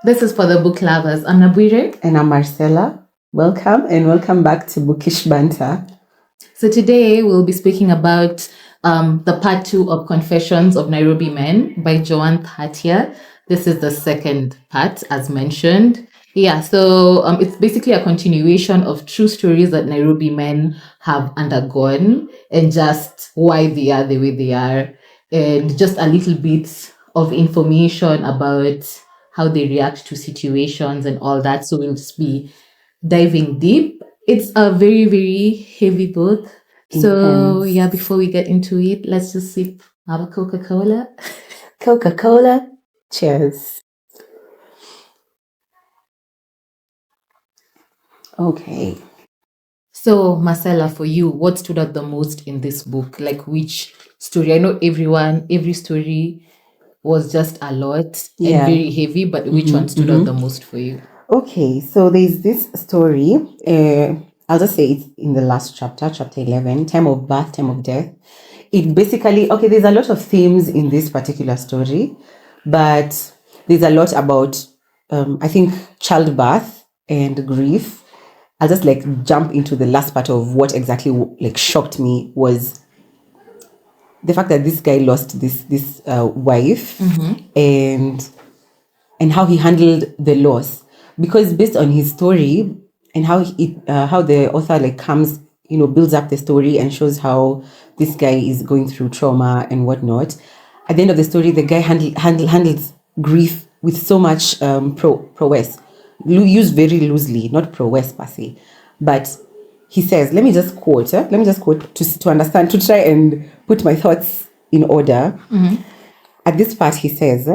This is for the book lovers. I'm Nabwire. And I'm Marcella. Welcome and welcome back to Bookish Banter. So today we'll be speaking about the part 2 of Confessions of Nairobi Men by Joan Thatiah. This is the second part, as mentioned. Yeah, so it's basically a continuation of true stories that Nairobi men have undergone and just why they are the way they are, and just a little bit of information about how they react to situations and all that. So we'll just be diving deep. It's a very, very heavy book. So Intense. yeah, before we get into it, let's just sip our Coca-Cola. Coca-Cola. Cheers. Okay. So Marcella, for you, what stood out the most in this book? Like which story? I know every story was just a lot and very heavy, but which one stood out the most for you? Okay, so there's this story. I'll just say it's in the last chapter 11, time of birth, time of death. It basically, there's a lot of themes in this particular story, but there's a lot about, I think, childbirth and grief. I'll just jump into the last part of what exactly shocked me was the fact that this guy lost this wife and how he handled the loss, because based on his story and how the author comes, builds up the story and shows how this guy is going through trauma and whatnot. At the end of the story, the guy handles grief with so much prowess, used very loosely, not prowess per se, but he says, let me just quote to understand, to try and put my thoughts in order. At this part, he says,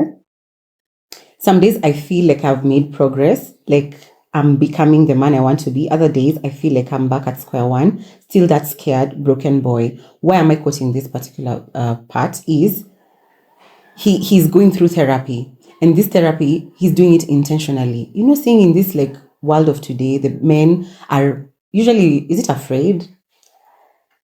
some days I feel like I've made progress, like I'm becoming the man I want to be. Other days I feel like I'm back at square one, still that scared, broken boy. Why am I quoting this particular part is he's going through therapy. And this therapy, he's doing it intentionally. Seeing in this world of today, the men are usually, is it afraid?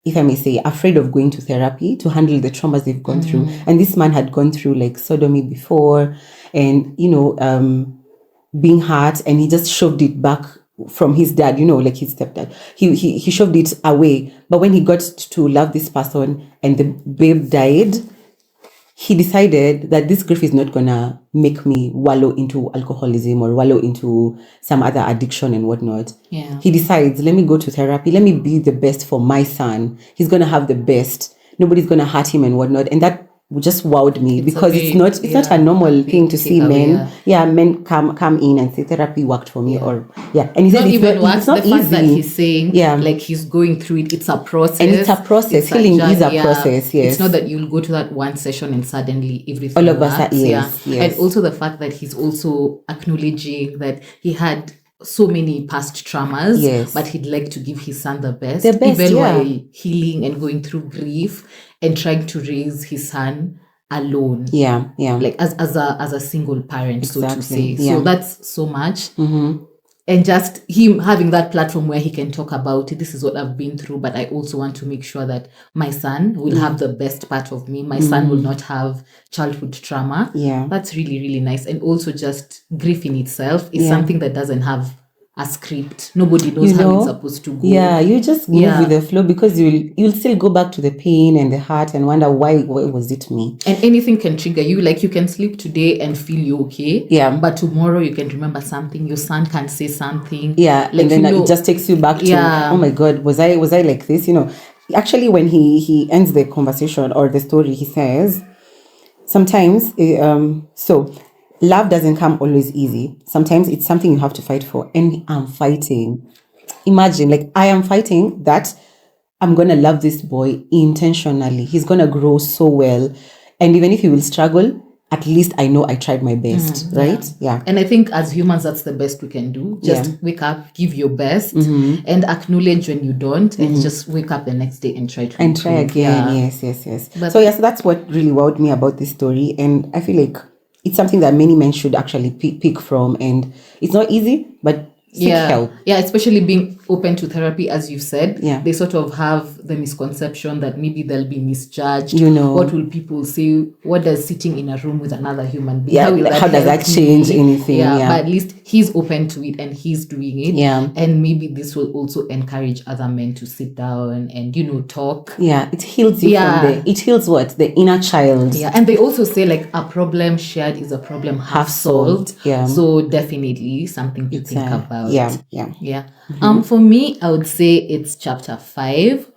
If I may say, afraid of going to therapy to handle the traumas they've gone through. And this man had gone through sodomy before and, being hurt, and he just shoved it back from his dad, his stepdad. He shoved it away. But when he got to love this person and the babe died, he decided that this grief is not gonna make me wallow into alcoholism or wallow into some other addiction and whatnot. Yeah. He decides, let me go to therapy. Let me be the best for my son. He's gonna have the best. Nobody's gonna hurt him and whatnot. And that just wowed me, because it's not a normal thing to see men. Men come in and say therapy worked for me, or and he said it's not the easy. Fact that he's saying he's going through it, it's a process, and it's a process. Healing is a process. Yes, it's not that you'll go to that one session and suddenly everything all of works. us are yes. And also the fact that he's also acknowledging that he had so many past traumas, but he'd like to give his son the best even while healing and going through grief and trying to raise his son alone. As a single parent, so to say. So that's so much. And just him having that platform where he can talk about it. This is what I've been through, but I also want to make sure that my son will have the best part of me. My son will not have childhood trauma. That's really, really nice. And also just grief in itself is something that doesn't have a script. Nobody knows how it's supposed to go. You just move with the flow, because you'll still go back to the pain and the heart and wonder why was it me? And anything can trigger you. You can sleep today and feel you're okay. But tomorrow you can remember something. Your son can say something. And then it just takes you back to, oh my God, was I like this? Actually, when he ends the conversation or the story, he says, sometimes love doesn't come always easy. Sometimes it's something you have to fight for. And I'm fighting. Imagine, I am fighting that I'm going to love this boy intentionally. He's going to grow so well. And even if he will struggle, at least I know I tried my best, right? And I think as humans, that's the best we can do. Just wake up, give your best, and acknowledge when you don't, and just wake up the next day and try to and try again. Yes. So that's what really wowed me about this story. And I feel like it's something that many men should actually pick from. And it's not easy, but Seek help. Yeah, especially being open to therapy, as you've said. Yeah. They sort of have the misconception that maybe they'll be misjudged. What will people say? What does sitting in a room with another human being? How does that change anything? Yeah, but at least he's open to it and he's doing it. Yeah. And maybe this will also encourage other men to sit down and, talk. Yeah, it heals you from it heals what? The inner child. Yeah, and they also say like a problem shared is a problem half solved. Yeah. So definitely something to think about. Yeah. For me, I would say it's chapter 5.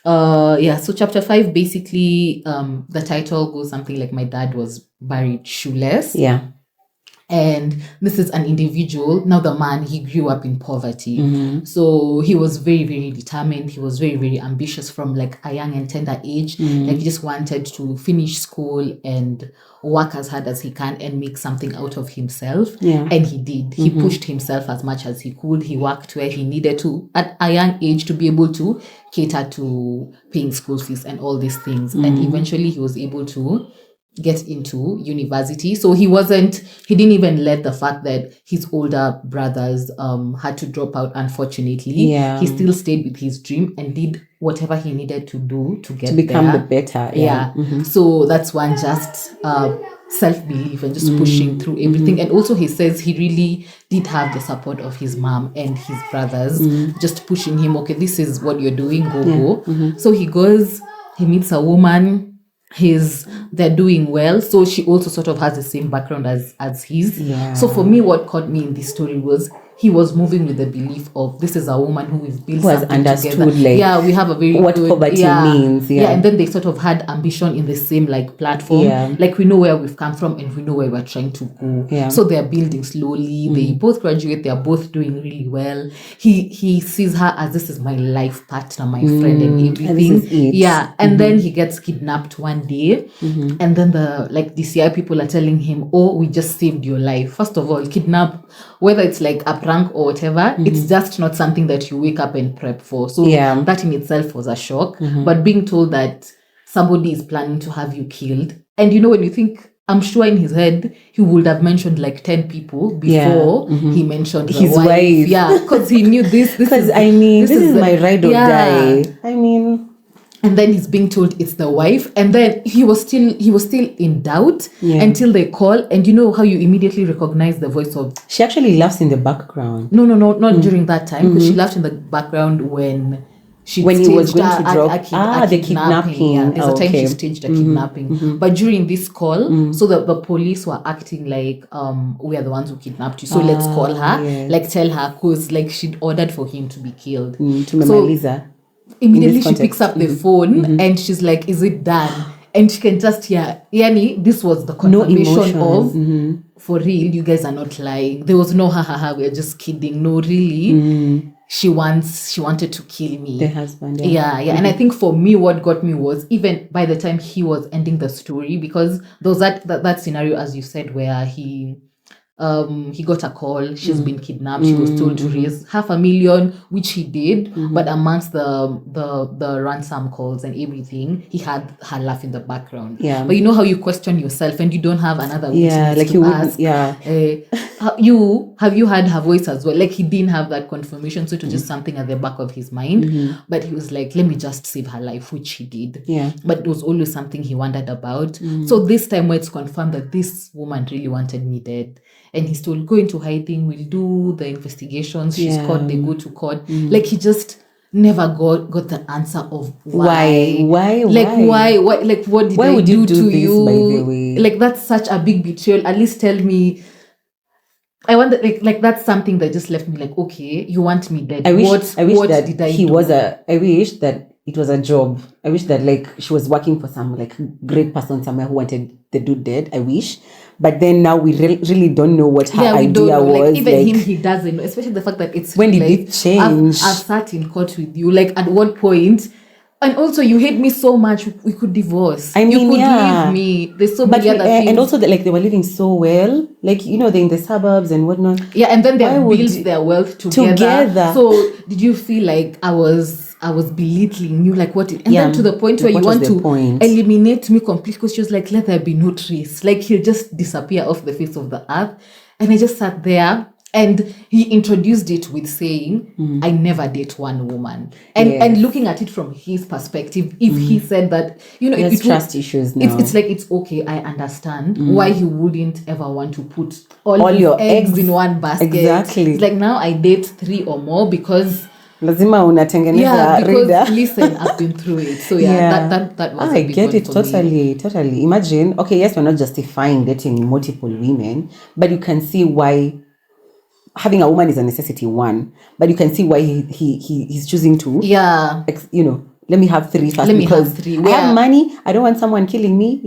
So chapter 5 basically the title goes something like my dad was buried shoeless. Yeah. And this is an individual. Now the man, he grew up in poverty. So he was very, very determined. He was very, very ambitious from like a young and tender age. Like he just wanted to finish school and work as hard as he can and make something out of himself. Yeah. And he did. He pushed himself as much as he could. He worked where he needed to at a young age to be able to cater to paying school fees and all these things. And eventually he was able to get into university. So he didn't even let the fact that his older brothers had to drop out, unfortunately. Yeah. He still stayed with his dream and did whatever he needed to do to become there. the better. Yeah. So that's one, just self-belief and just pushing through everything. And also he says he really did have the support of his mom and his brothers just pushing him, okay, this is what you're doing, go. So he goes, he meets a woman. They're doing well, so she also sort of has the same background as his. So for me, what caught me in this story was he was moving with the belief of this is a woman who we've built something understood together. Like we have a very what poverty means. And then they sort of had ambition in the same like platform. Like we know where we've come from and we know where we're trying to go. So they're building slowly. They both graduate. They're both doing really well. He sees her as this is my life partner, my friend, and everything. And then he gets kidnapped one day, and then the DCI people are telling him, "Oh, we just saved your life." First of all, kidnap, whether it's like a prank or whatever, it's just not something that you wake up and prep for. So that in itself was a shock. But being told that somebody is planning to have you killed, and when you think, I'm sure in his head he would have mentioned like 10 people before he mentioned his wife. Yeah, because he knew this. Because this is my ride or die. And then he's being told it's the wife, and then he was still in doubt until they call, and you know how you immediately recognize the voice of. She actually laughs in the background. No, not during that time, because she laughed in the background when he was going to drop the kidnapping. Yeah, there's a time she staged a kidnapping, but during this call, so the police were acting like we are the ones who kidnapped you, so let's call her, tell her, because she'd ordered for him to be killed. To Lisa. Immediately she picks up the phone and she's like, is it done? And she can just hear, Yani, this was the confirmation of, for real, you guys are not lying. There was no we're just kidding. No, really. She wanted to kill me. The husband. Yeah. And I think for me, what got me was even by the time he was ending the story, because there was that scenario, as you said, where he got a call, she's been kidnapped, she was told to raise $500,000, which he did, but amongst the ransom calls and everything, he had her laugh in the background. But you know how you question yourself and you don't have another witness to ask. Have you heard her voice as well? He didn't have that confirmation, so it was just something at the back of his mind. But he was like, let me just save her life, which he did. But it was always something he wondered about. So this time where it's confirmed that this woman really wanted me dead, and he's told, go into hiding, we'll do the investigations, she's caught, they go to court. He just never got the answer of why. Why? What did I do to you? By the way? That's such a big betrayal. At least tell me. I wonder, that's something that just left me okay, you want me dead. I wish that did I do? I wish that it was a job. I wish that she was working for some great person somewhere who wanted the dude dead. I wish. But then now we really don't know what her idea was. Even him, he doesn't know. Especially the fact that it's when did it change? I've sat in court with you. At what point? And also, you hate me so much, we could divorce. You could leave me. There's so many other things. And also, they were living so well. They're in the suburbs and whatnot. Yeah, and then they built their wealth together. So, did you feel like I was belittling you? Then to the point where you want to eliminate me completely, because she was let there be no trace. He'll just disappear off the face of the earth. And I just sat there. And he introduced it with saying, I never date one woman. And looking at it from his perspective, if he said that, it trust issues now. It's like, it's okay, I understand why he wouldn't ever want to put all your eggs in one basket. Exactly. It's like, now I date 3 or more because lazima unatengeneza because listen, I've been through it. So that was I get it totally. Imagine, okay, yes, we're not justifying dating multiple women, but you can see why having a woman is a necessity, one, but you can see why he's choosing to let me have 3 first because I have money. I don't want someone killing me,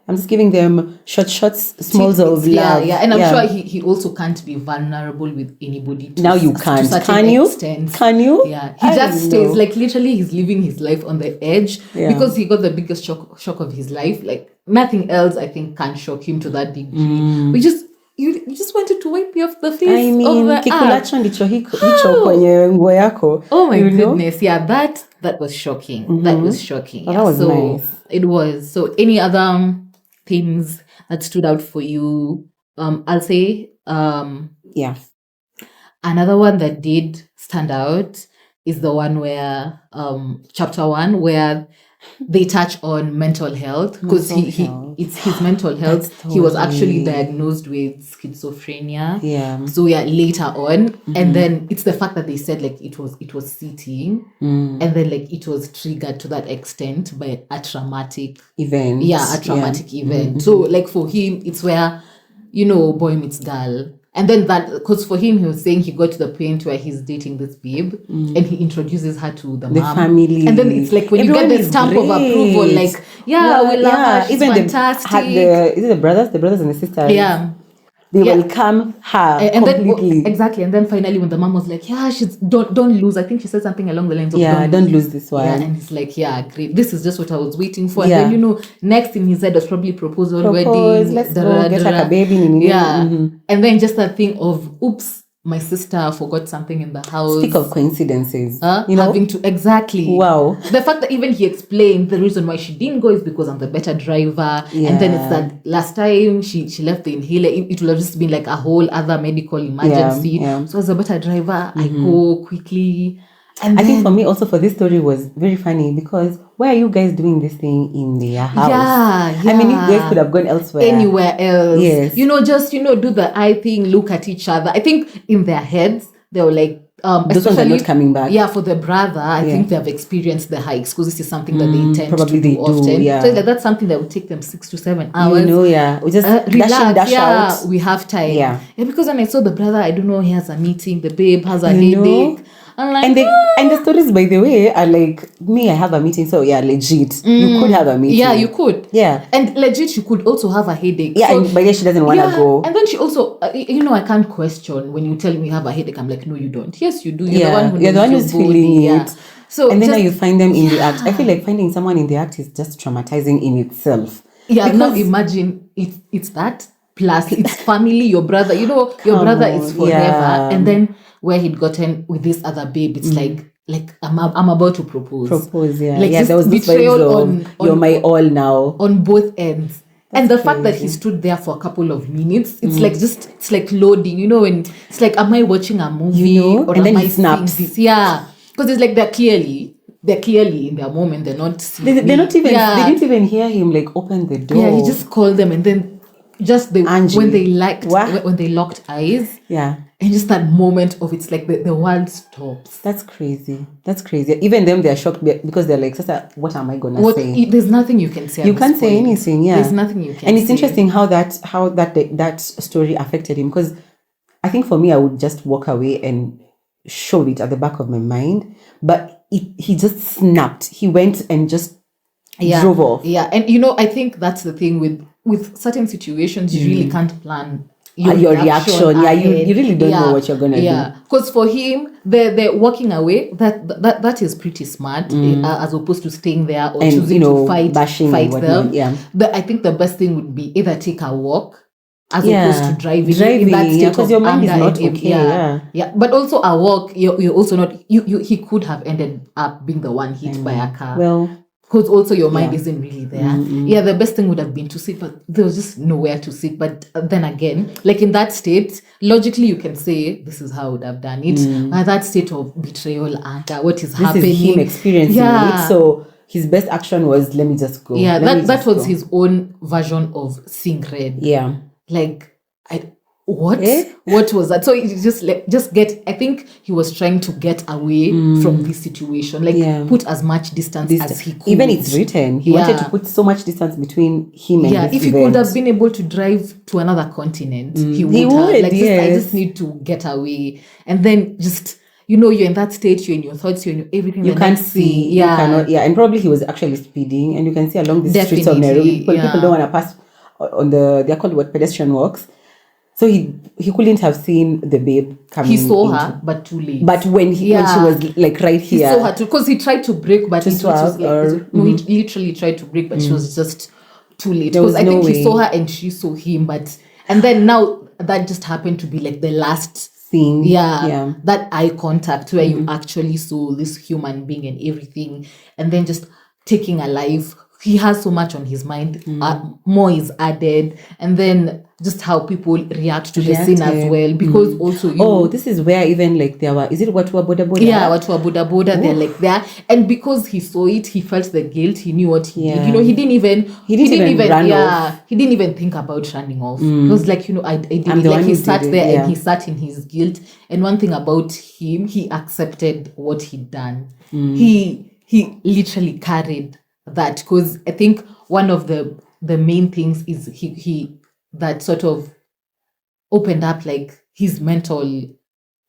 I'm just giving them shots, smalls of love. Yeah. And I'm sure he also can't be vulnerable with anybody. Now you can't. Can you? Can you? Yeah. He just stays, like, literally he's living his life on the edge because he got the biggest shock of his life. Like, nothing else, I think, can shock him to that degree. You just wanted to wipe me off the face. I mean, kikulacho ndicho hicho kwenye nguo yako. Oh my goodness. Yeah, that was shocking. That was shocking. That was nice. It was. So any other themes that stood out for you? I'll say another one that did stand out is the one where chapter 1 where they touch on mental health because it's his mental health. Totally. He was actually diagnosed with schizophrenia. So later on, and then it's the fact that they said like it was sitting, and then like it was triggered to that extent by a traumatic event. A traumatic event. So like for him, it's where boy meets girl. And then that, because for him, he was saying he got to the point where he's dating this babe and he introduces her to the mom. Family. And then it's like when everyone you get the stamp of approval, like, we love her, she's even fantastic. Is it the brothers and the sisters? Yeah. They welcome her and completely. Then, exactly. And then finally when the mom was like, she's don't lose. I think she said something along the lines of don't lose this one. And he's like, great. This is just what I was waiting for. And then, next in his head was probably proposal, wedding. Let's go get like a baby. And then just that thing of, oops, my sister forgot something in the house. Speak of coincidences. Having to, exactly. Wow. The fact that even he explained the reason why she didn't go is because I'm the better driver. And then it's that last time she left the inhaler, it would have just been like a whole other medical emergency. So as a better driver, I go quickly. And I think for me also for this story was very funny because why are you guys doing this thing in their house? I mean, you guys could have gone elsewhere. Anywhere else. Yes. Just, do the eye thing, look at each other. I think in their heads, they were like, those ones are not coming back. Yeah, for the brother, I think they have experienced the hikes because this is something that they tend probably to do often. Yeah. So that's something that would take them 6 to 7 hours. We just dash out. We have time. Yeah, because when I saw the brother, I don't know, he has a meeting, the babe has a headache. I'm like, and the stories, by the way, are like, me, I have a meeting, so legit. You could have a meeting. Yeah, you could. Yeah. And legit, you could also have a headache. Yeah, so, but she doesn't want to go. And then she also, I can't question when you tell me you have a headache. I'm like, no, you don't. Yes, you do. You're the one who's feeling it. So and then now you find them in the act. I feel like finding someone in the act is just traumatizing in itself. Yeah, now imagine it's that. Plus, it's family, your brother. Your brother is forever. Yeah. And then where he'd gotten with this other babe, it's like I'm about to propose. Like there was betrayal on you're my all now on both ends. And the fact that he stood there for a couple of minutes, it's like it's like loading, and it's like, am I watching a movie or and am then I snaps? Seeing this? Yeah, because it's like they're clearly in their moment. They're not. They're not even. They didn't even hear him like open the door. Yeah, he just called them, and then just when they locked eyes. Yeah. And just that moment of it's like the world stops. That's crazy. Even them, they're shocked because they're like, Sister, what am I gonna say? There's nothing you can say. You can't say anything. Yeah. There's nothing you can say. And it's interesting how that story affected him, because I think for me, I would just walk away and show it at the back of my mind. But he just snapped. He went and just drove off. Yeah. And I think that's the thing with certain situations, you really can't plan your reaction. Yeah, you really don't know what you're gonna do. Yeah, because for him, the walking away, that is pretty smart, as opposed to staying there or choosing to fight them. Yeah, I think the best thing would be either take a walk as opposed to driving in that state because your mind is not okay. Yeah, but also a walk, you're also not. He could have ended up being the one hit by a car. Well, because also your mind isn't really there. Yeah, the best thing would have been to sit, but there was just nowhere to sit. But then again, like in that state, logically you can say this is how I would have done it. But that state of betrayal, anger, what is happening? This is him experiencing it. So his best action was, let me just go. Yeah, that was his own version of seeing red. Yeah. Like, what was that? So it just get, I think he was trying to get away from this situation, like put as much distance as he could. Even it's written, he wanted to put so much distance between him and this if he could have been able to drive to another continent, he would have. Like, I just need to get away. And then just, you're in that state, you're in your thoughts, you're in everything. You can't see. Yeah. You cannot, and probably he was actually speeding, and you can see along the streets of Nairobi, people don't want to pass on they're called pedestrian walks. So he couldn't have seen the babe coming. He saw her, but too late. But when she was like right here, he saw her too, because he tried to break, but he literally tried to break, but she was just too late. Because I think he saw her and she saw him, and then now that just happened to be like the last thing. That eye contact where you actually saw this human being and everything, and then just taking a life. He has so much on his mind. More is added, and then just how people react to the scene as well. Because also, this is where even like there were. Is it Watu wa Boda Boda? Yeah, Watu wa Boda Boda. They're like there, and because he saw it, he felt the guilt. He knew what he did. He didn't even run off. He didn't even think about running off. It was like, I did it. Like he sat there and he sat in his guilt. And one thing about him, he accepted what he'd done. He literally carried that, because I think one of the main things is he that sort of opened up like his mental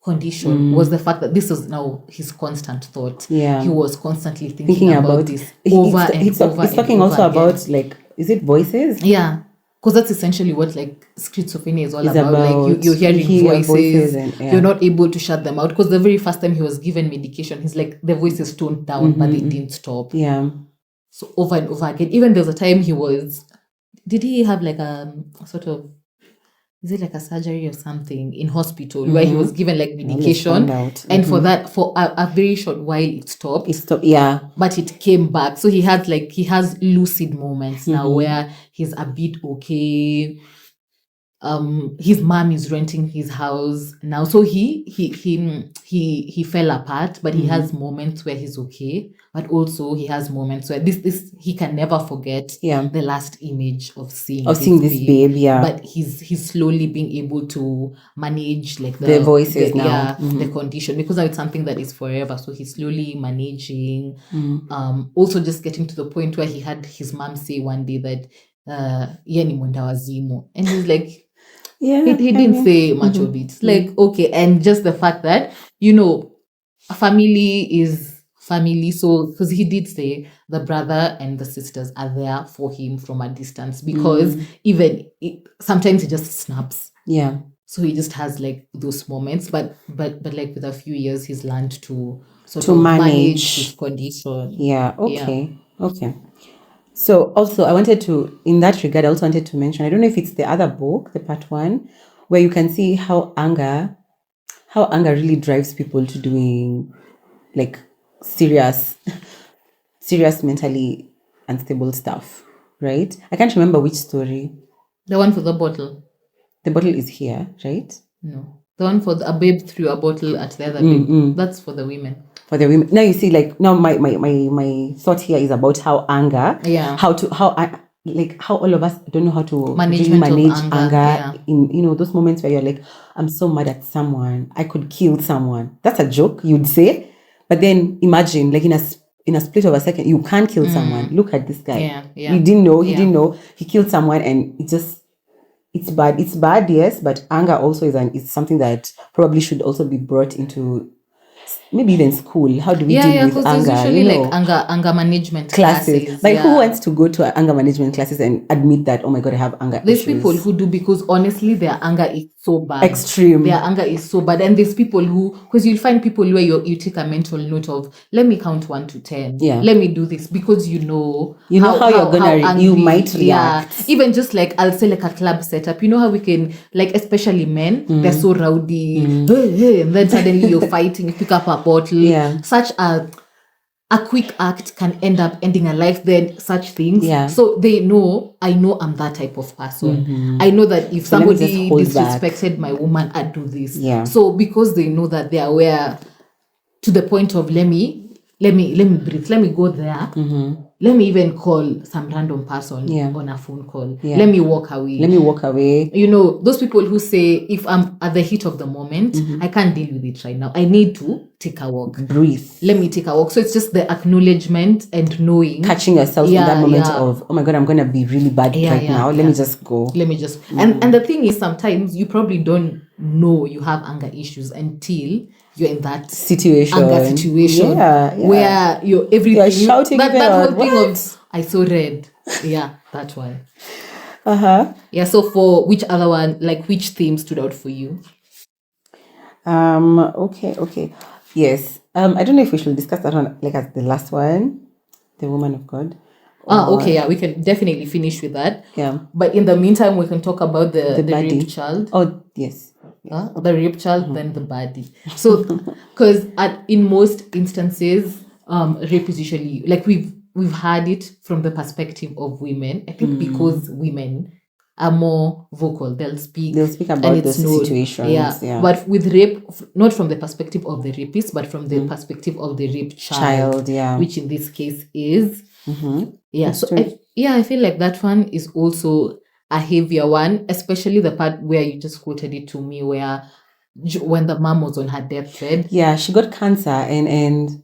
condition was the fact that this was now his constant thought. He was constantly thinking about this over and over. He's talking also about, like, is it voices? Yeah, because that's essentially what like schizophrenia is all about. Like you're hearing voices and, you're not able to shut them out. Because the very first time he was given medication, he's like, the voices toned down, but they didn't stop. Yeah. So over and over again. Even there was a time did he have like a sort of, is it like a surgery or something in hospital where he was given like medication, and for that, for a very short while it stopped. But it came back. So he has lucid moments now where he's a bit okay. His mom is renting his house now, so he fell apart, but he has moments where he's okay, but also he has moments where this he can never forget the last image of seeing this babe. But he's slowly being able to manage like the voices now, the condition, because now it's something that is forever. So he's slowly managing. Also just getting to the point where he had his mom say one day that yeni mwenda wazimu, and he's like, he didn't say much of it. Like, okay, and just the fact that, a family is family. So, because he did say the brother and the sisters are there for him from a distance, because sometimes he just snaps. Yeah. So he just has like those moments, but like with a few years, he's learned to sort of manage his condition. Yeah. Okay. Yeah. Okay. So also in that regard, I also wanted to mention, I don't know if it's the other book, the part 1, where you can see how anger really drives people to doing like serious mentally unstable stuff, right? I can't remember which story. The one for the bottle. The bottle is here, right? No. The one for a babe threw a bottle at the other babe. That's for the women. For the women. Now you see, like, now my thought here is about how anger, how all of us don't know how to manage anger in those moments where you're like, I'm so mad at someone, I could kill someone. That's a joke, you'd say, but then imagine, like, in a split of a second, you can't kill someone. Look at this guy. He didn't know he killed someone, and it's bad, yes, but anger also is something that probably should also be brought into maybe even school. How do we deal with anger? Usually like anger management classes. Like, who wants to go to anger management classes and admit that, oh my God, I have anger There's issues? People who do, because honestly their anger is so bad. Extreme. Their anger is so bad. And there's people who, because you'll find people where you take a mental note of, let me count 1 to 10. Yeah. Let me do this, because you know how you're gonna you might react. Even just like, I'll say like a club setup. You know how we can, like, especially men, they're so rowdy, and then suddenly you're fighting, you pick up a bottle. Yeah. Such a a quick act can end up ending a life, then such things. Yeah. So I know I'm that type of person. I know that if somebody disrespected my woman, I'd do this. Yeah. So because they know that, they are aware to the point of let me breathe, let me go there. Let me even call some random person on a phone call. Let me walk away. You know, those people who say, if I'm at the heat of the moment, I can't deal with it right now, I need to take a walk. Breathe. Let me take a walk. So it's just the acknowledgement and knowing. Catching yourself in that moment of, oh my God, I'm going to be really bad now. Let me just go. Let me just... And the thing is, sometimes you probably don't know you have anger issues until you're in that situation, anger situation where you're everything... You're shouting that whole thing of, I saw red. Yeah, that one. Yeah, so for which other one, like which theme stood out for you? Okay. Yes. I don't know if we should discuss that one like as the last one, the woman of God. Okay, yeah, we can definitely finish with that. Yeah. But in the meantime, we can talk about the raped child. Oh, yes. The raped child, then the body. So, because in most instances, rape is usually, like, we've had it from the perspective of women. I think because women are more vocal, they'll speak about those situations. Yeah. But with rape, not from the perspective of the rapist, but from the perspective of the raped child, which in this case is yeah. So I feel like that one is also a heavier one, especially the part where you just quoted it to me, where when the mom was on her deathbed. Yeah, she got cancer, and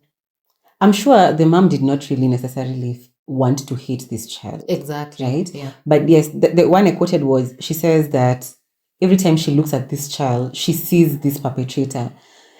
I'm sure the mom did not really necessarily want to hate this child. Exactly. Right? Yeah. But yes, the one I quoted was, she says that every time she looks at this child, she sees this perpetrator.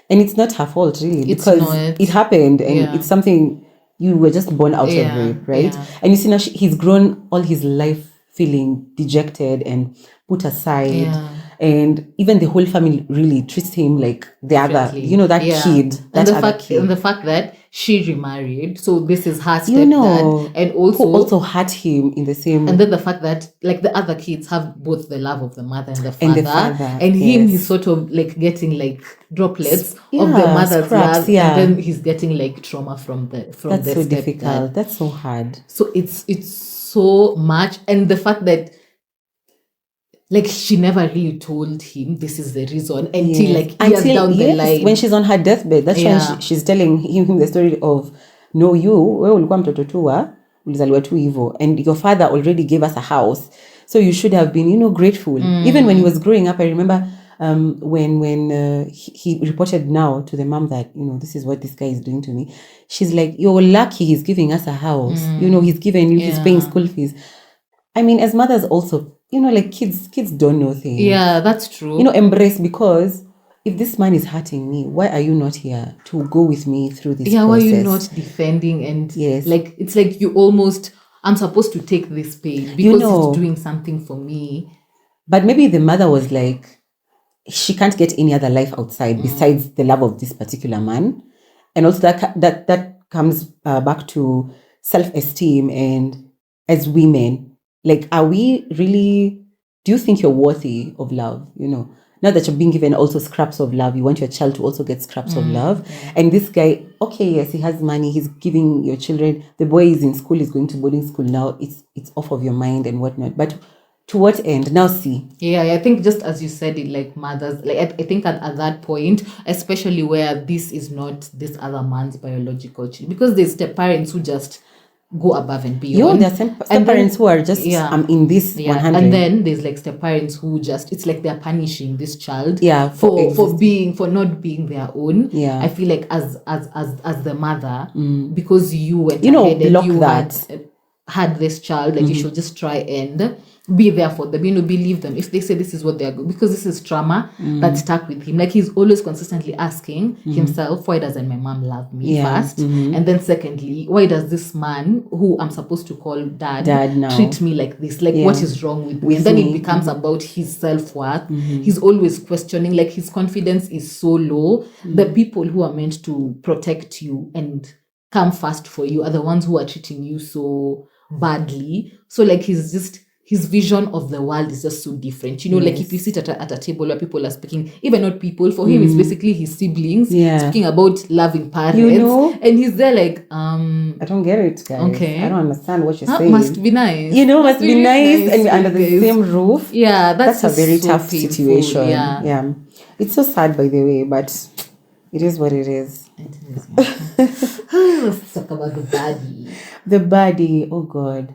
And it's not her fault, really, because it happened, and it's something you were just born out of rape, right? Yeah. And you see now he's grown all his life feeling dejected and put aside. Yeah. And even the whole family really treats him like the other, kid. And the fact that she remarried, so this is her stepdad, and also hurt him in the same. And then the fact that, like, the other kids have both the love of the mother and the father, and him, he's sort of like getting like droplets of the mother's love, and then he's getting like trauma from the That's so stepdad. difficult. That's so hard. So it's so much, and the fact that, like, she never really told him this is the reason until years down the line, when she's on her deathbed. That's when she's telling him the story of, no, wewe ulikuwa mtoto tu ulizaliwa tu hivyo, and your father already gave us a house, so you should have been grateful. Even when he was growing up, I remember when he reported now to the mom that this is what this guy is doing to me, she's like, you're lucky he's giving us a house. He's giving you, he's paying school fees. I mean, as mothers also, like, kids don't know things. Yeah, that's true. Embrace, because if this man is hurting me, why are you not here to go with me through this process? Why are you not defending? And like, it's like you almost, I'm supposed to take this pain because he's doing something for me. But maybe the mother was like, she can't get any other life outside besides the love of this particular man. And also that comes back to self-esteem. And as women, like, are we really, do you think you're worthy of love? Now that you're being given also scraps of love, you want your child to also get scraps of love. And this guy, okay, yes, he has money, he's giving your children, the boy is in school, he's going to boarding school now, it's off of your mind and whatnot. But to what end? Now see. Yeah, I think just as you said it, like, mothers, like, I think at that point, especially where this is not this other man's biological child, because there's the parents who just go above and beyond. There are step parents who are just in this 100. And then there's like step parents who just, it's like they're punishing this child for not being their own. Yeah. I feel like as the mother, because you went ahead and you had this child, like, you should just try and be there for them, believe them if they say this is what they're going, because this is trauma that stuck with him. Like, he's always consistently asking himself, why doesn't my mom love me first? And then secondly, why does this man who I'm supposed to call dad now treat me like this? Like, what is wrong with me? And then it becomes about his self-worth. He's always questioning, like, his confidence is so low. The people who are meant to protect you and come first for you are the ones who are treating you so badly. So, like, he's just his vision of the world is just so different. Like if you sit at a table where people are speaking, even not people, for him, it's basically his siblings speaking about loving parents. And he's there like, I don't get it, guys. Okay. I don't understand what you're saying. Must be nice. Must be nice and we're under the same roof. Yeah, that's a very so tough painful. situation. Yeah. It's so sad, by the way, but it is what it is. It is. Let's talk about the body. The body, oh God.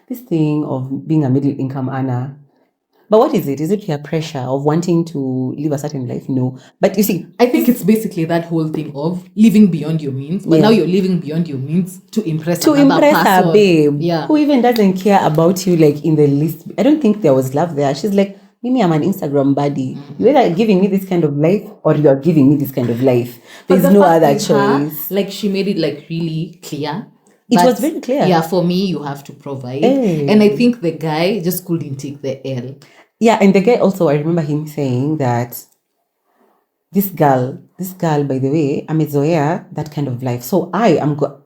This thing of being a middle income earner. But what is it? Is it peer pressure of wanting to live a certain life? No. But you see, I think it's basically that whole thing of living beyond your means. But now you're living beyond your means to impress another person. Her babe. Who even doesn't care about you like in the least. I don't think there was love there. She's like, Mimi, I'm an Instagram buddy. You're either giving me this kind of life or you're giving me this kind of life. There's no other choice. Like she made it like really clear. It was very clear. Yeah, for me, you have to provide. And I think the guy just couldn't take the L. Yeah, and the guy also, I remember him saying that this girl, by the way, I'm Zoea, that kind of life. So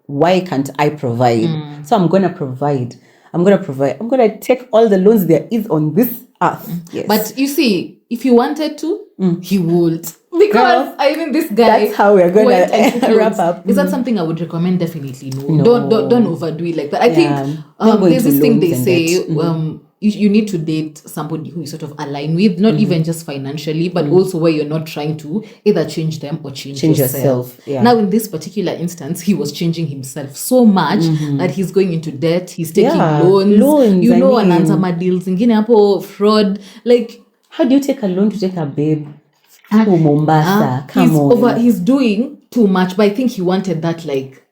why can't I provide? So I'm going to provide. I'm going to take all the loans there is on this earth. Yes. But you see, if you wanted to, he would. Because I mean, this guy. That's how we're going to wrap up. Is that something I would recommend? Definitely no. Don't overdo it like that. I think there's this thing they say. You need to date somebody who you sort of align with, not even just financially, but also where you're not trying to either change them or change yourself. Yeah. Now, in this particular instance, he was changing himself so much that he's going into debt. He's taking loans. Anaanza deals in Guinea, fraud. Like, how do you take a loan to take a babe to Mombasa? Come on. He's doing too much, but I think he wanted that, like,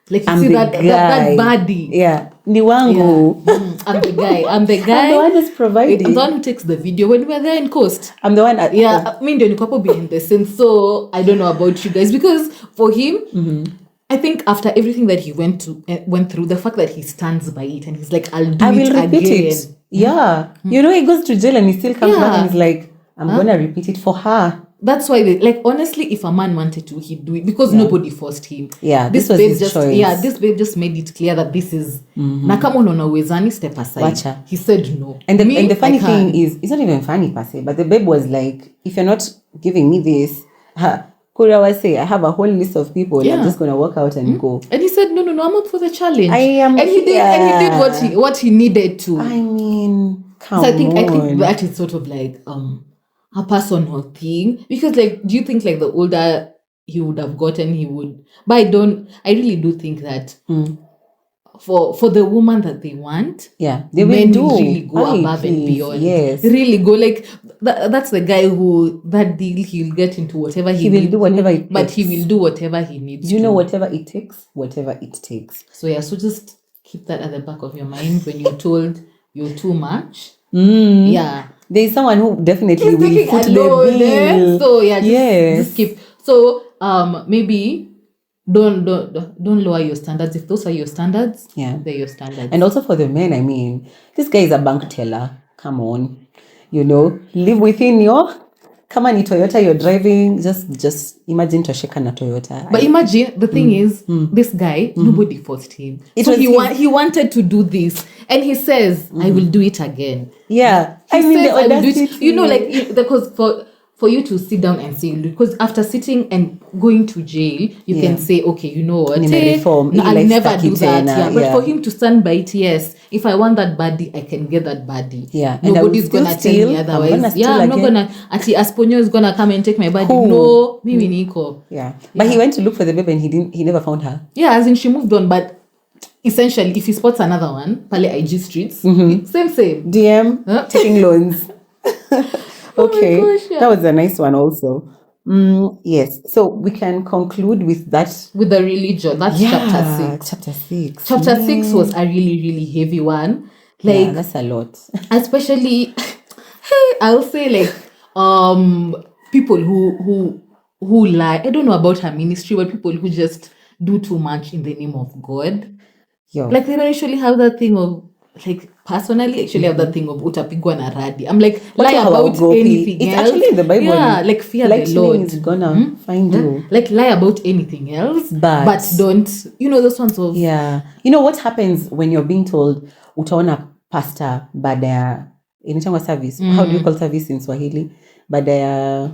like you see that body. Yeah. Ni wangu. I'm the guy. I'm the one who's providing. I'm the one who takes the video when we're there in Coast. I'm the one at I mean, the couple behind the scenes. So I don't know about you guys, because for him, I think after everything that he went through, the fact that he stands by it and he's like, I will repeat it. Yeah. He goes to jail and he still comes back and he's like, I'm gonna repeat it for her. That's why honestly, if a man wanted to, he'd do it, because nobody forced him. Yeah, this was his choice. Yeah, this babe just made it clear that this is na kama unaona uwezani, step aside. Wacha. He said no. And the funny thing is, it's not even funny per se, but the babe was like, if you're not giving me this, Kura was say, I have a whole list of people. I'm just gonna walk out and go. And he said, no, I'm up for the challenge. I am. And he did what he needed to. I mean, come on. So I think that is sort of like a personal thing, because like, do you think like the older he would have gotten, he would? But I really do think that for the woman that they want, they will really go above and beyond. Yes, really go like that's the guy who that deal he'll get into whatever he will do whatever it takes. But he will do whatever he needs. Whatever it takes, whatever it takes. So so just keep that at the back of your mind when you're told you're too much. There's someone who definitely will foot the bill. So just keep. So maybe don't lower your standards. If those are your standards, they're your standards. And also for the men, I mean, this guy is a bank teller. Come on, live within your. Come on, Toyota, you're driving. Just imagine Tosheka na Toyota. But imagine the thing is, this guy, nobody forced him. He wanted to do this, and he says, "I will do it again." Yeah, I mean, the audacity. Because for you to sit down and say, because after sitting and going to jail, you can say, okay, you know what? I'll never do that. But for him to stand by it, yes. If I want that body, I can get that body. Yeah. Nobody's gonna tell me otherwise. I'm not gonna. Asponyo is gonna come and take my body. No, Mimi Niko. Yeah. But he went to look for the baby and he never found her. Yeah, as in she moved on, but essentially, if he spots another one, Pale IG streets, same. DM, taking loans. Okay, gosh, that was a nice one also. Yes, so we can conclude with that. With the religion, that's chapter 6. Chapter 6 was a really, really heavy one. Like, that's a lot. Especially, I'll say like, people who lie. I don't know about her ministry, but people who just do too much in the name of God. Like, they don't actually have that thing of, like, personally, actually have that thing of utapigwa na radi. I'm like, lie about anything else. It's actually in the Bible. Yeah, like fear the Lord. Is gonna find you. Like, lie about anything else, but don't, those ones of... Yeah. You know what happens when you're being told, utaona pastor baada ya inaitwa service. How do you call service in Swahili? Baada ya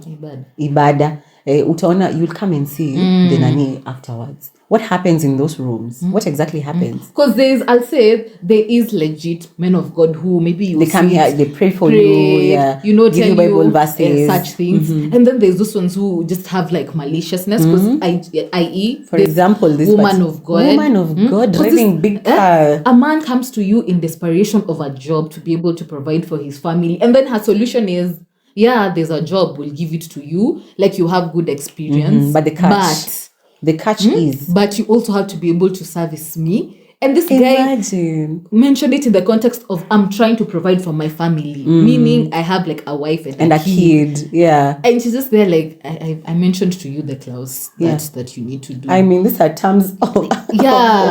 ibada. Utaona, you'll come and see the nani afterwards. What happens in those rooms? What exactly happens? Because I'll say there is legit men of God who maybe they come here, they pray for you, give you Bible verses, such things, and then there's those ones who just have like maliciousness. Because i.e., for example, this woman of God driving big car. A man comes to you in desperation of a job to be able to provide for his family, and then her solution is, there's a job, we'll give it to you, like you have good experience, but the catch is, but you also have to be able to service me. And this Imagine. guy mentioned it in the context of, I'm trying to provide for my family, meaning I have like a wife and a kid. Yeah. And she's just there like, I mentioned to you the clause that you need to do. I mean, these are terms of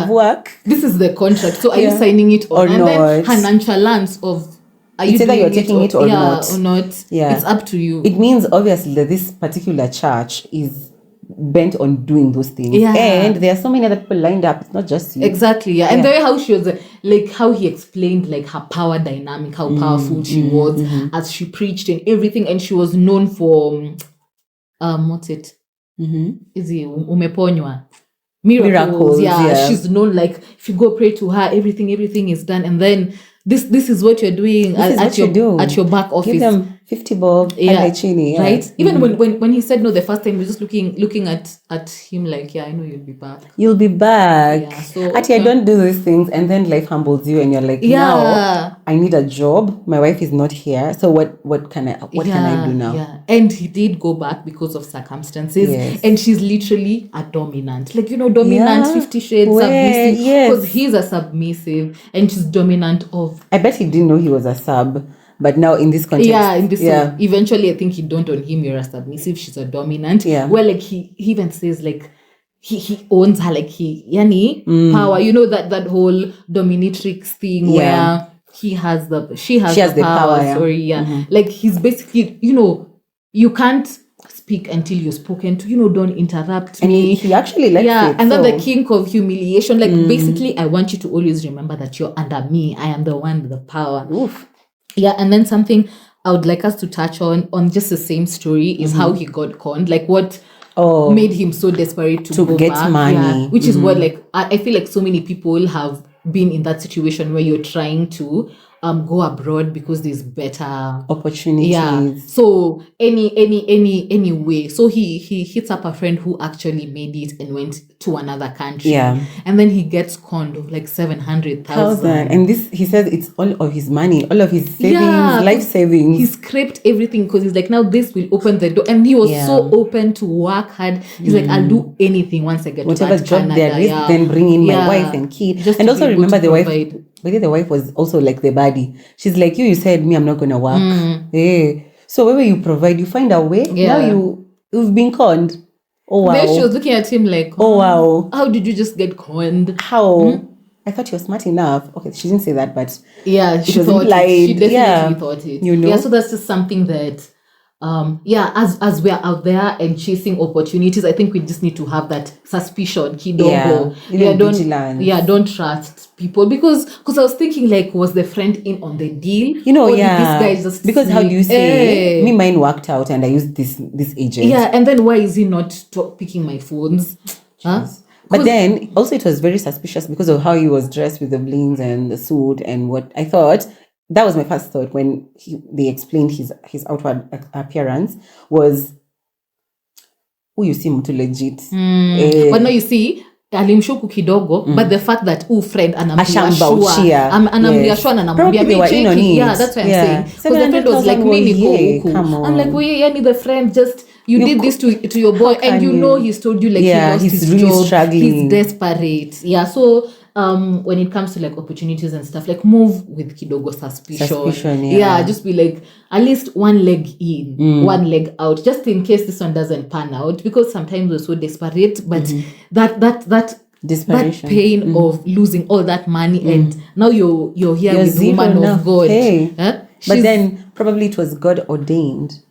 work. This is the contract. So are you signing it or and not? Then her nonchalance of, it's either you're taking it or not. Yeah. It's up to you. It means obviously that this particular church is bent on doing those things. Yeah. And there are so many other people lined up. It's not just you. Exactly. Yeah. And the way how she was like how he explained like her power dynamic, how powerful she was as she preached and everything. And she was known for what's it? Is it umeponywa? Miracles. Yeah. She's known like if you go pray to her, everything is done. And then this is what you're doing at your back office. Give them 50 bob, right? Even when he said no the first time, we were just looking at him like, I know you'll be back. You'll be back. Yeah, so I don't do these things, and then life humbles you, and you're like, now I need a job. My wife is not here, so what can I do now? Yeah, and he did go back because of circumstances, and she's literally a dominant, like dominant 50 Shades submissive, because he's a submissive and she's dominant of. I bet he didn't know he was a sub. But now in this context, eventually I think he dawned on him, you're a submissive, she's a dominant. Yeah. Well, like he even says like he owns her, like power. You know that whole dominatrix thing where she has the power. Sorry, like he's basically you can't speak until you're spoken to. Don't interrupt me. He actually likes it. And then the king of humiliation. Like basically, I want you to always remember that you're under me. I am the one with the power. Oof. Yeah, and then something I would like us to touch on just the same story is how he got conned. Like what made him so desperate to go get back, money. Which is what like I feel like so many people have been in that situation where you're trying to go abroad because there's better opportunities. Yeah. So any way. So he hits up a friend who actually made it and went to another country. Yeah. And then he gets conned of like 700,000. And this, he says it's all of his money, all of his savings, life savings. He scraped everything because he's like, now this will open the door. And he was so open to work hard. He's like, I'll do anything once I get whatever to job Canada. there is, then bring in my wife and kid. Just and also remember the wife. But the wife was also like the baddie. She's like, you said me, I'm not gonna work. Hey. So wherever you provide, you find a way. Now you've been conned. Oh wow. Then she was looking at him like, oh wow. How did you just get conned? How? I thought you were smart enough. Okay, she didn't say that, but she thought it. She definitely thought it. Yeah, so that's just something that as we're out there and chasing opportunities, I think we just need to have that suspicion. Don't trust people because I was thinking like, was the friend in on the deal? Or did this guy just because how do you say me mine worked out and I used this agent? Yeah, and then why is he not picking my phones? But then also it was very suspicious because of how he was dressed with the blings and the suit and what I thought. That was my first thought when they explained his outward appearance was, you seem to legit. But now you see, alimshuku kidogo, but the fact that friend anamriashua anamwambia that's what I'm saying. Because the friend was like, I'm like, the friend just did this to your boy and he's told you like he lost his really job, struggling. He's desperate. Yeah, so when it comes to like opportunities and stuff, like move with kidogo suspicion. Just be like at least one leg in, one leg out, just in case this one doesn't pan out, because sometimes we're so desperate, but that desperation, that pain of losing all that money and now you're here with the woman of God. Hey. But then probably it was God ordained.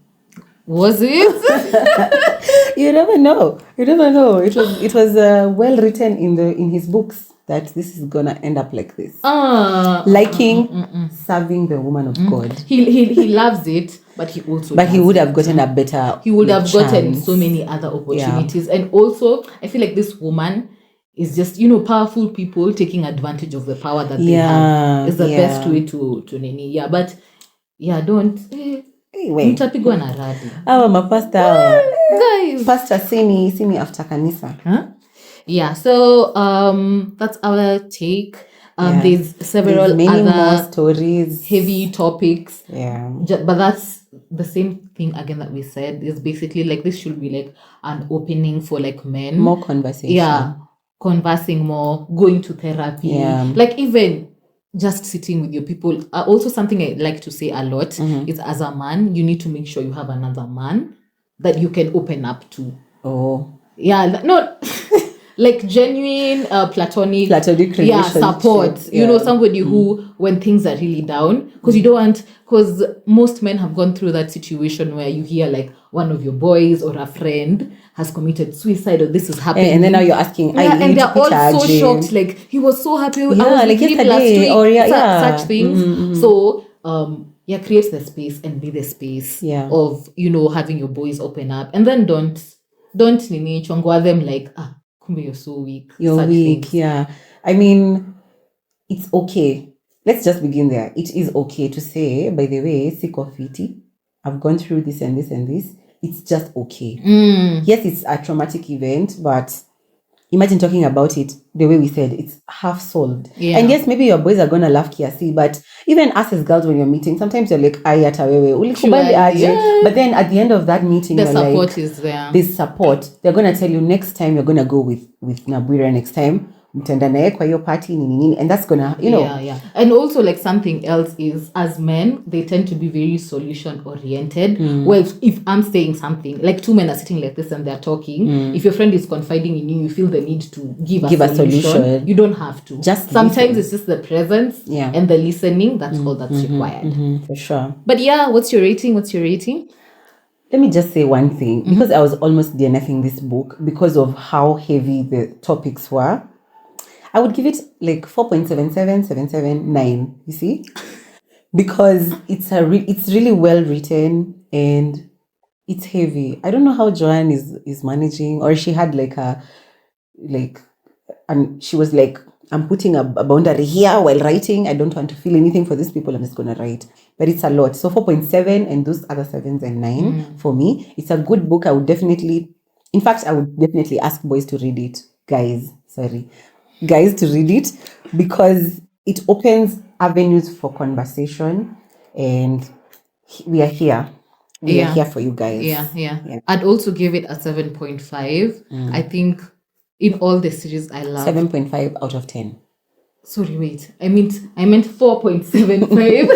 Was it? You never know. It was well written in his books. that this is gonna end up like this. Liking serving the woman of God. He loves it, but he also he would have gotten a better. He would have gotten so many other opportunities, and also I feel like this woman is just powerful people taking advantage of the power that they have is the best way to nini. Yeah, but don't. Mtapigwa na radi. Mapasta. Guys. Pastor, see me after kanisa. Huh? Yeah, so that's our take. There's several many other more stories, heavy topics. Yeah. But that's the same thing again that we said. Is basically like this should be like an opening for like men. More conversation. Yeah. Conversing more, going to therapy. Yeah. Like even just sitting with your people. Also something I like to say a lot is as a man, you need to make sure you have another man that you can open up to. Oh. Yeah, no, like genuine platonic support. Yeah. Somebody who, when things are really down, because most men have gone through that situation where you hear like one of your boys or a friend has committed suicide or this is happening, and then now you're asking, and they're all so shocked, like he was so happy, I was like with him last week, or such things. So create the space and be the space of having your boys open up, and then don't nini chongwa them like kumbe you're so weak. You're weak, things. Yeah. I mean, it's okay. Let's just begin there. It is okay to say, by the way, siko fiti, I've gone through this and this and this. It's just okay. Yes, it's a traumatic event, but imagine talking about it the way we said, it's half solved. Yeah. And yes, maybe your boys are gonna laugh kiasi, but even us as girls when you're meeting, sometimes you're like, but then at the end of that meeting, the support is there. This support. They're gonna tell you next time you're gonna go with Nabwira next time. Mtenda nae kwa hiyo party nini, and that's gonna yeah. And also like something else is, as men they tend to be very solution oriented. Well, if I'm saying something, like two men are sitting like this and they're talking, if your friend is confiding in you feel the need to give a solution. You don't have to. Just sometimes it's just the presence and the listening. That's all that's required. For sure. But what's your rating? Let me just say one thing, because I was almost DNFing this book because of how heavy the topics were. I would give it like 4.77, you see? Because it's really well written and it's heavy. I don't know how Joan is managing, or she had and she was like, I'm putting a boundary here while writing. I don't want to feel anything for these people. I'm just going to write. But it's a lot. So 4.7 and those other 7s and 9 for me. It's a good book. I would definitely ask boys to read it. Guys to read it, because it opens avenues for conversation, and we are here. We are here for you guys. Yeah. I'd also give it a 7.5. I think in all the series I love 7.5 out of 10. Sorry, wait. I meant 4.75.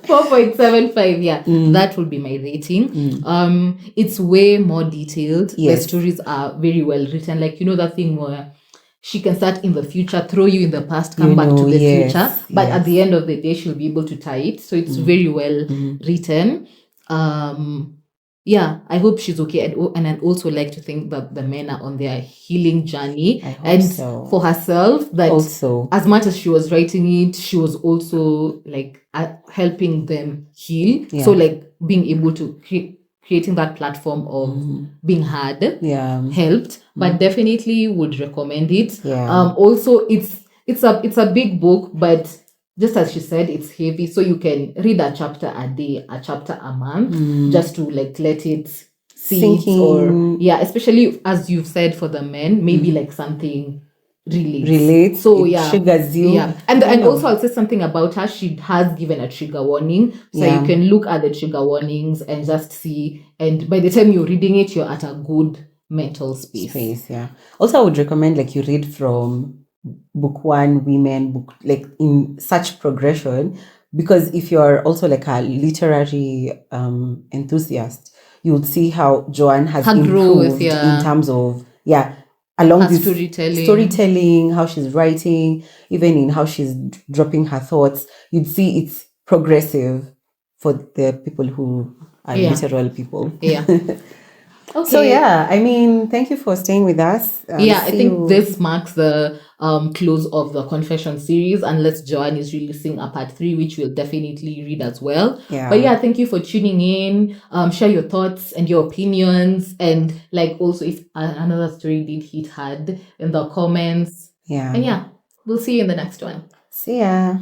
4.75, that will be my rating. It's way more detailed. Yes. The stories are very well written. Like, that thing where she can start in the future, throw you in the past, come back to the future. But at the end of the day, she'll be able to tie it. So it's very well written. I hope she's okay. And I'd also like to think that the men are on their healing journey. For herself, that also, as much as she was writing it, she was also like helping them heal. So like being able to creating that platform of being heard helped, but definitely would recommend it. Also it's a big book, but just as she said, it's heavy, so you can read a chapter a day, a chapter a month, just to like let it sink, or especially as you've said, for the men, maybe like something relates. So it triggers you. And also I'll say something about her. She has given a trigger warning, so you can look at the trigger warnings and just see, and by the time you're reading it, you're at a good mental space. Also, I would recommend like you read from book 1, women, book like in such progression, because if you're also like a literary enthusiast, you would see how Joan has improved in terms of along her this storytelling, how she's writing, even in how she's dropping her thoughts. You'd see it's progressive for the people who are literal people. Okay. So yeah, I mean, thank you for staying with us. I think this marks the close of the Confession series, unless Joan is releasing a part 3, which we'll definitely read as well. Yeah. But yeah, thank you for tuning in. Share your thoughts and your opinions, and like also if another story did hit hard in the comments. Yeah. And yeah, we'll see you in the next one. See ya.